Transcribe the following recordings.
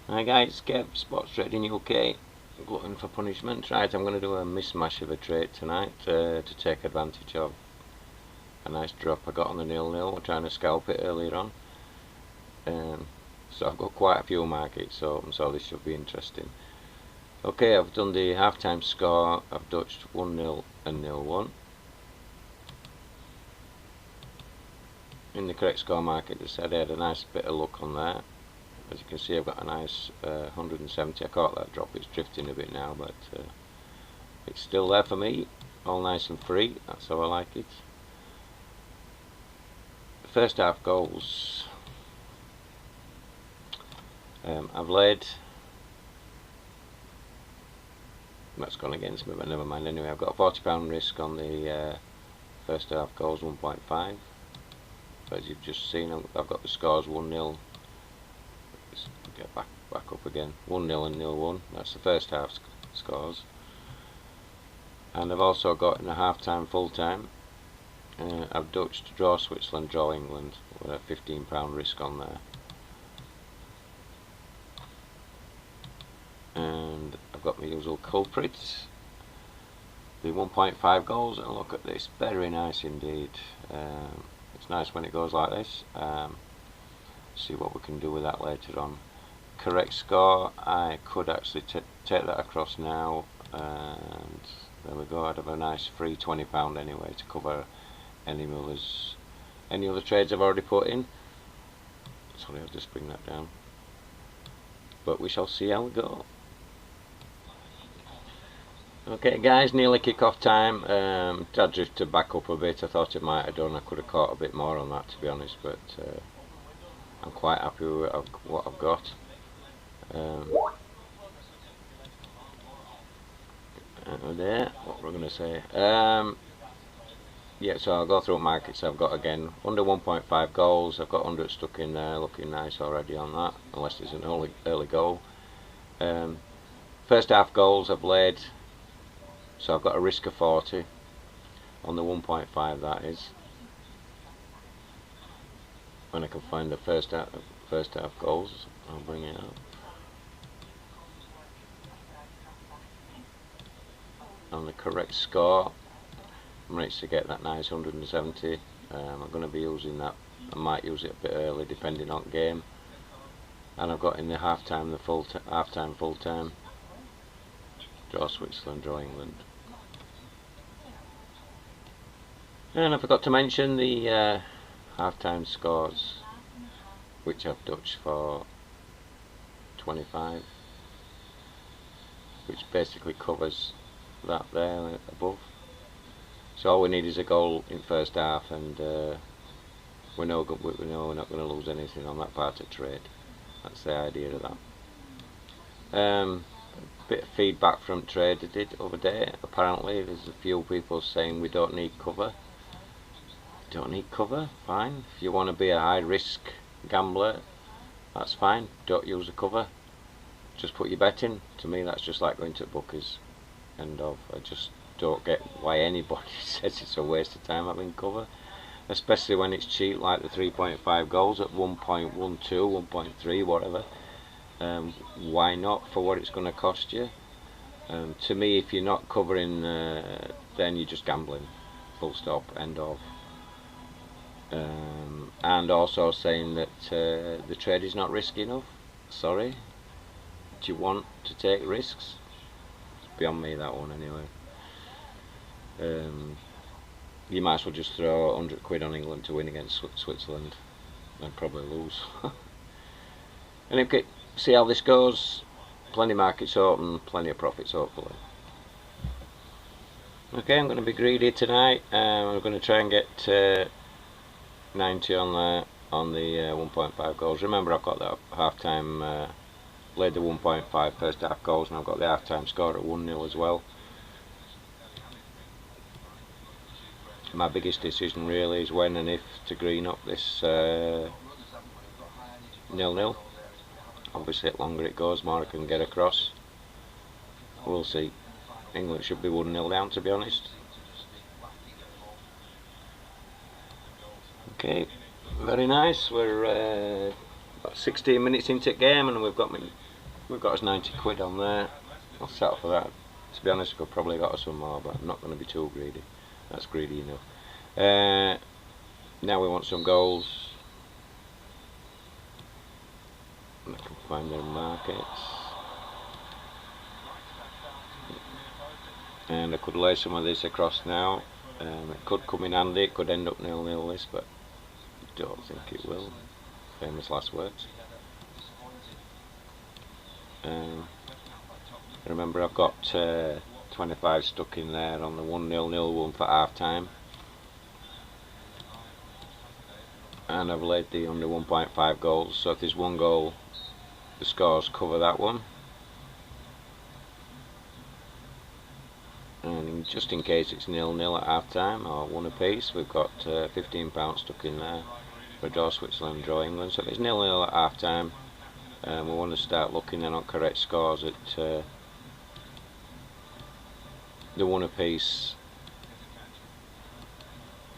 Hi guys, Kev, Sports Trading UK, looking for punishment. Right, I'm going to do a mismatch of a trade tonight to take advantage of a nice drop I got on the 0-0. We're trying to scalp it earlier on. So I've got quite a few markets open, so this should be interesting. Okay, I've done the half-time score. I've dutched 1-0 and 0-1. In the correct score market, they said I had a nice bit of luck on there. As you can see, I've got a nice 170. I caught that drop. It's drifting a bit now, but it's still there for me. All nice and free. That's how I like it. The first half goals. I've laid. That's gone against me, but never mind. Anyway, I've got a £40 risk on the first half goals, 1.5. As you've just seen, I've got the scores 1-0. Let's get back up again. 1-0 and 0-1. That's the first half scores. And I've also got in a half-time, full-time. I've dutched draw Switzerland, draw England with a £15 risk on there. And I've got my usual culprits. The 1.5 goals, and look at this, very nice indeed. It's nice when it goes like this. See what we can do with that later on. Correct score, I could actually take that across now, and there we go. I'd have a nice free £20 anyway to cover any other trades I've already put in. Sorry, I'll just bring that down. But we shall see how we go. Okay guys, nearly kick-off time. Dad drifted back up a bit. I thought it might have done. I could have caught a bit more on that, to be honest, but I'm quite happy with what I've got. There, what we're going to say. Yeah, so I'll go through markets I've got again. Under 1.5 goals, I've got 100 stuck in there, looking nice already on that, unless there's an early goal. First half goals I've laid, so I've got a risk of 40 on the 1.5, that is. When I can find the first half goals, I'll bring it up. On the correct score, I'm ready to get that nice 170. I'm going to be using that. I might use it a bit early depending on game. And I've got in the half-time, the half-time, full-time. Draw Switzerland, draw England. And I forgot to mention the half-time scores, which I've dutched for 25, which basically covers that there above. So all we need is a goal in first half, and we know we're not going to lose anything on that part of trade. That's the idea of that. Bit of feedback from trade I did over there. Apparently there's a few people saying we don't need cover. Don't need cover, fine. If you want to be a high risk gambler, that's fine. Don't use the cover. Just put your bet in. To me that's just like going to bookies. End of. I just don't get why anybody says it's a waste of time having cover, especially when it's cheap like the 3.5 goals at 1.12, 1.3, whatever. Why not for what it's going to cost you? To me, if you're not covering, then you're just gambling. Full stop. End of. And also saying that the trade is not risky enough. Sorry. Do you want to take risks? It's beyond me, that one, anyway. You might as well just throw 100 quid on England to win against Switzerland and probably lose. And okay, see how this goes. Plenty of markets open, plenty of profits hopefully. Okay, I'm going to be greedy tonight. I'm going to try and get 90 on there on the 1.5 goals. Remember, I've got that half-time, laid the 1.5 first half goals, and I've got the half-time score at 1-0 as well. My biggest decision really is when and if to green up this 0-0. Obviously the longer it goes, more I can get across. We'll see. England should be 1-0 down, to be honest. Okay, very nice. We're about 16 minutes into the game, and we've got we've got us 90 quid on there. I'll settle for that. To be honest, I could probably got us some more, but I'm not going to be too greedy. That's greedy enough. Now we want some goals. I can find their markets. And I could lay some of this across now. It could come in handy. It could end up 0-0 this, but I don't think it will. Famous last words. Remember, I've got 25 stuck in there on the 1-0 one for half time, and I've laid the under 1.5 goals. So if there's one goal, the scores cover that one. And just in case it's 0-0 at half time or one apiece, we've got £15 stuck in there for draw Switzerland, draw England. So if it's 0-0 at half time, we want to start looking then on correct scores at the one apiece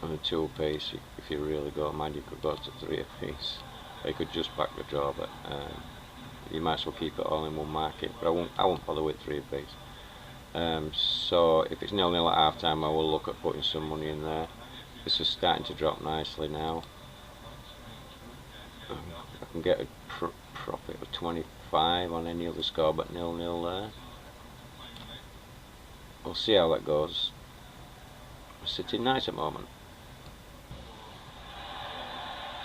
and the two apiece. If you really go mad, you could go to three apiece. Or you could just back the draw, but you might as well keep it all in one market. But I won't bother with three apiece. So if it's 0-0 at half time, I will look at putting some money in there. This is starting to drop nicely now. I can get a profit of 25 on any other score but 0-0 there. We'll see how that goes. We're sitting nice at the moment.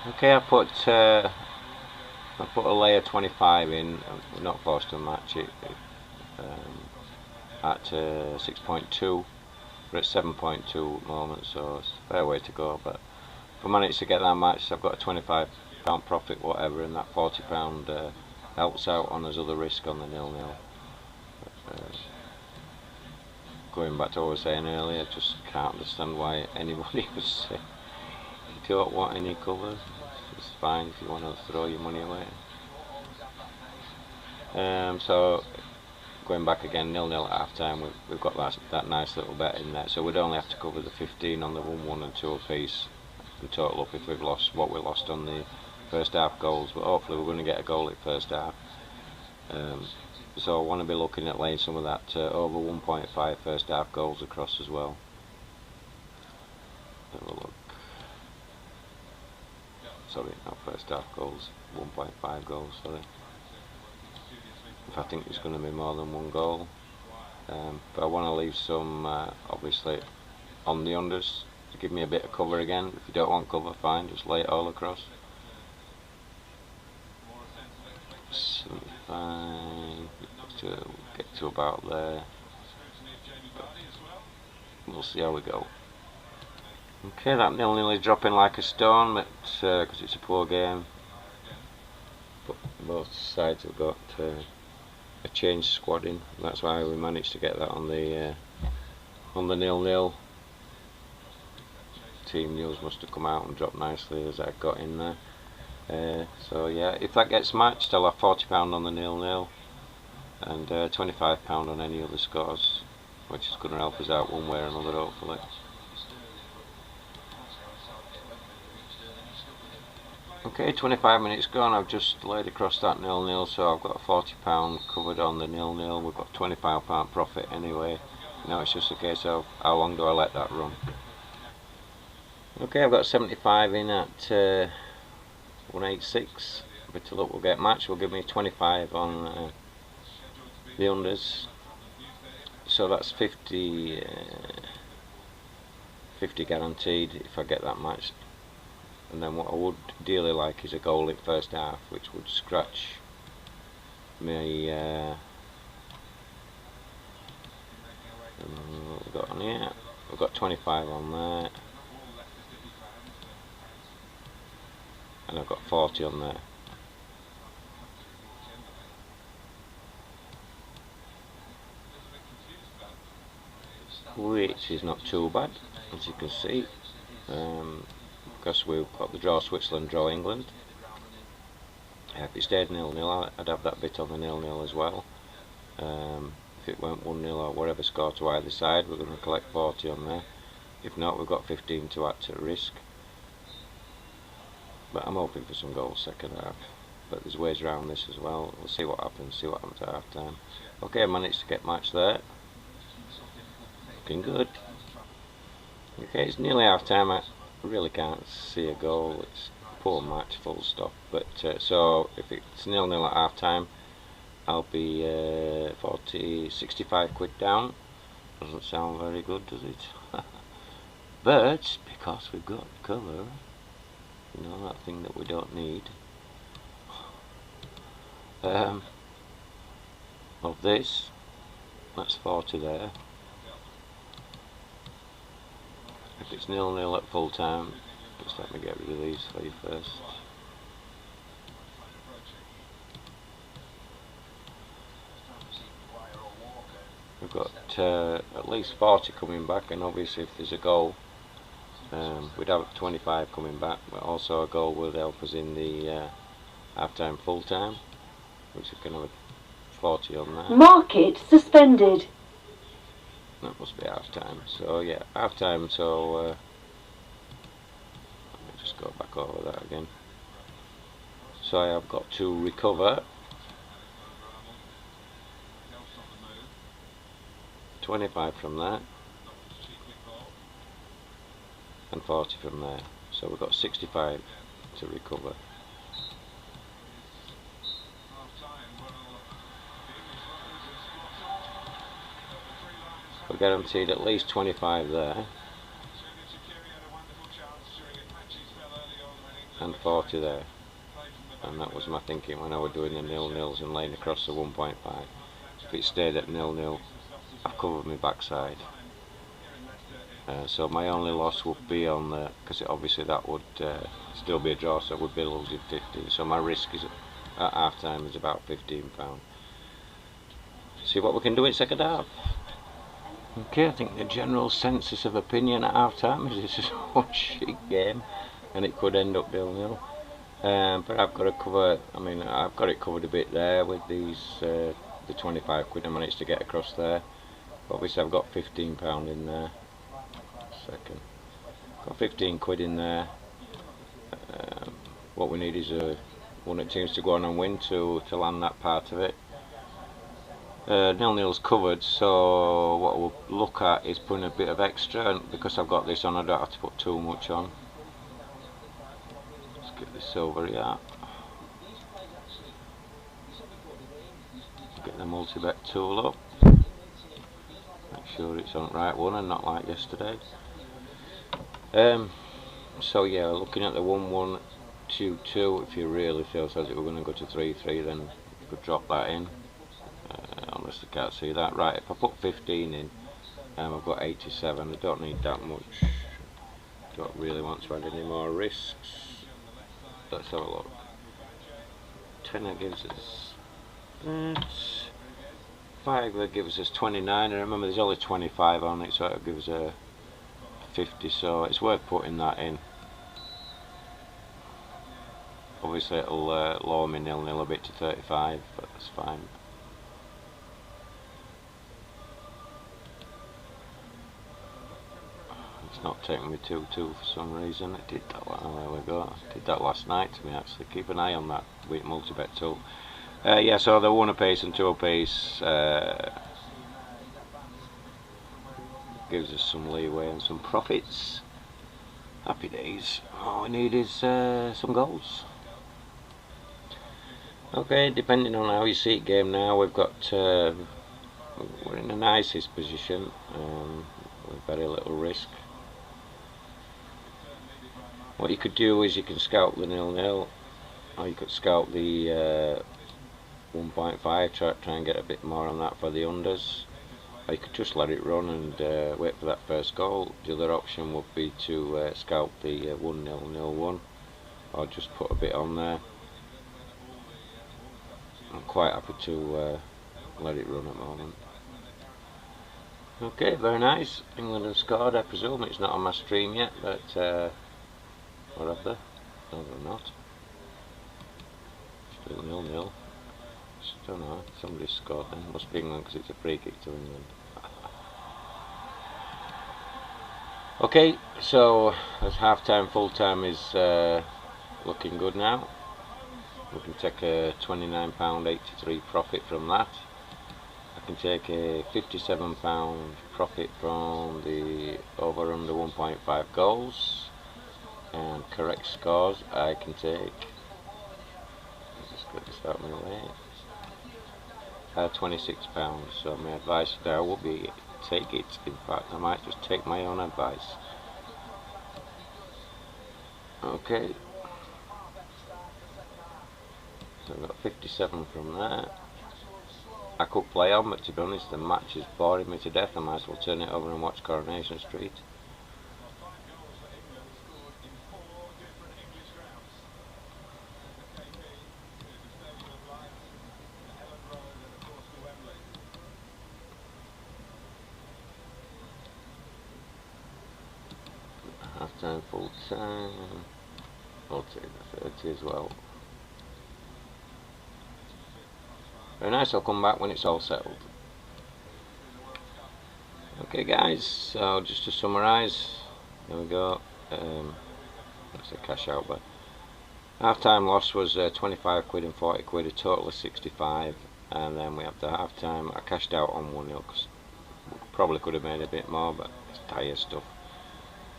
Okay, I put a layer 25 in. We're not forced to match it at 6.2. We're at 7.2 at the moment, so it's a fair way to go. But if I manage to get that matched, I've got a £25 profit, whatever, and that £40 helps out on his other risk on the 0-0. Going back to what I was saying earlier, I just can't understand why anybody would say you don't want any covers. It's fine if you want to throw your money away. So going back again, 0-0 at half time, we've got that nice little bet in there. So we'd only have to cover the 15 on the 1-1 and 2 apiece and total up if we've lost what we lost on the first half goals. But hopefully we're going to get a goal at first half. So I want to be looking at laying some of that over 1.5 first half goals across as well. Have a look. Sorry, not first half goals, 1.5 goals, sorry. If I think it's going to be more than one goal. But I want to leave some, obviously, on the unders to give me a bit of cover again. If you don't want cover, fine, just lay it all across. 75, to get to about there. We'll see how we go. Okay, that 0-0 is dropping like a stone, but because it's a poor game. But both sides have got a changed squad in. That's why we managed to get that on the 0-0. Team news must have come out and dropped nicely as I got in there. So yeah, if that gets matched, I'll have £40 on the 0-0 and £25 on any other scores, which is going to help us out one way or another, hopefully. Okay, 25 minutes gone. I've just laid across that 0-0, so I've got a £40 covered on the 0-0. We've got £25 profit anyway. Now it's just a case of how long do I let that run. Okay, I've got 75 in at 186. But look, we'll get matched. Will give me 25 on the unders. So that's 50 guaranteed if I get that matched. And then what I would ideally like is a goal in first half, which would scratch me. What we've got on here? We've got 25 on there, and I've got 40 on there. Which is not too bad, as you can see. Because we've got the draw Switzerland, draw England. If it stayed 0-0, I'd have that bit on the 0-0 as well. If it went 1-0 or whatever score to either side, we're going to collect 40 on there. If not, we've got 15 to add to risk. But I'm hoping for some goals second half. but there's ways around this as well. We'll see what happens at half time. Okay, I managed to get match there. Looking good. Okay, it's nearly half time. I really can't see a goal. It's a poor match, full stop. But so if it's 0-0 at half time, I'll be 65 quid down. Doesn't sound very good, does it? But because we've got cover, you know, that thing that we don't need, of this, that's 40 there. If it's 0-0 at full time, just let me get rid of these for you first. We've got at least 40 coming back, and obviously if there's a goal, we'd have 25 coming back, but also a goal would help us in the half-time full-time, which is going to have 40 on that. Market suspended. That must be half-time, so yeah, half-time, so let me just go back over that again. So I have got to recover 25 from that and 40 from there, so we've got 65 to recover. We're guaranteed at least 25 there and 40 there, and that was my thinking when I was doing the 0-0s and laying across the 1.5. If it stayed at 0-0, I've covered my backside. So my only loss would be on the, because obviously that would still be a draw, so it would be losing 15. So my risk is at half time is about £15. See what we can do in second half. Okay, I think the general census of opinion at half time is this is one shit game, and it could end up 0-0. But I've got to cover. I mean, I've got it covered a bit there with these the 25 quid I managed to get across there. Obviously, I've got £15 in there. Second, got 15 quid in there. What we need is one of the teams to go on and win to land that part of it. 0-0's covered, so what we'll look at is putting a bit of extra, and because I've got this on, I don't have to put too much on. Let's get this over here. Get the multi-bet tool up. Make sure it's on the right one and not like yesterday. So yeah, looking at the 1-1-2-2, if you really feel as if we're going to go to 3-3, then you could drop that in. Honestly can't see that. Right, if I put 15 in, I've got 87. I don't need that much. Don't really want to add any more risks. Let's have a look. Tenner gives us that. 5 gives us 29, and remember there's only 25 on it, so it'll give us a 50, so it's worth putting that in. Obviously it'll lower me 0-0 a bit to 35, but that's fine. It's not taking me 2-2 for some reason. It did that. Oh, there we go. I did that last night to me actually. Keep an eye on that with multi-bet tool. Yeah, so the 1 apiece and 2 apiece gives us some leeway and some profits. Happy days. All we need is some goals. Okay, depending on how you see it game now, we've got we're in the nicest position with very little risk. What you could do is you can scout the 0-0, or you could scout the 1.5, try and get a bit more on that for the unders, or you could just let it run and wait for that first goal. The other option would be to scout the 1-0-0-1, or just put a bit on there. I'm quite happy to let it run at the moment. Okay, very nice. England have scored. I presume it's not on my stream yet, but what have they? No, they're not. Still 0-0. Don't know. Somebody scored then. Must be England because it's a free kick to England. Okay, so as half time, full time is looking good now. We can take a £29.83 profit from that. I can take a £57 profit from the over under 1.5 goals, and correct scores I can take. Just get this out of my way. £26. So my advice there would be take it. In fact, I might just take my own advice. Okay. So I've got 57 from that. I could play on, but to be honest, the match is boring me to death. I might as well turn it over and watch Coronation Street. Half time, full time. I'll take the 30 as well. Very nice, I'll come back when it's all settled. Okay guys, so just to summarise, there we go. That's a cash out, but half time loss was 25 quid and 40 quid, a total of 65, and then we have the half time. I cashed out on 1-0 because probably could have made a bit more, but it's tyre stuff.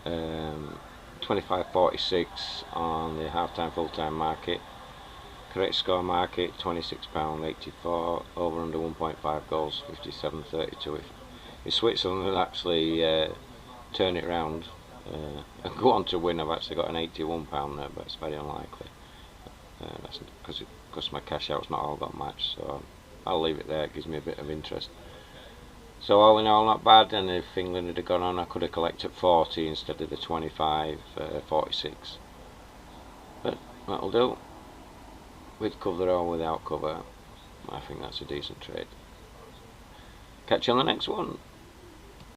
25.46 on the half time full time market. Correct score market £26.84, over under 1.5 goals 57.32. If Switzerland would actually turn it round and go on to win, I've actually got an £81 there, but it's very unlikely. That's because my cash out's not all got matched, so I'll leave it there. It gives me a bit of interest. So all in all, not bad. And if England had gone on, I could have collected 40 instead of the 25.46. But that'll do. With cover or without cover, I think that's a decent trade. Catch you on the next one.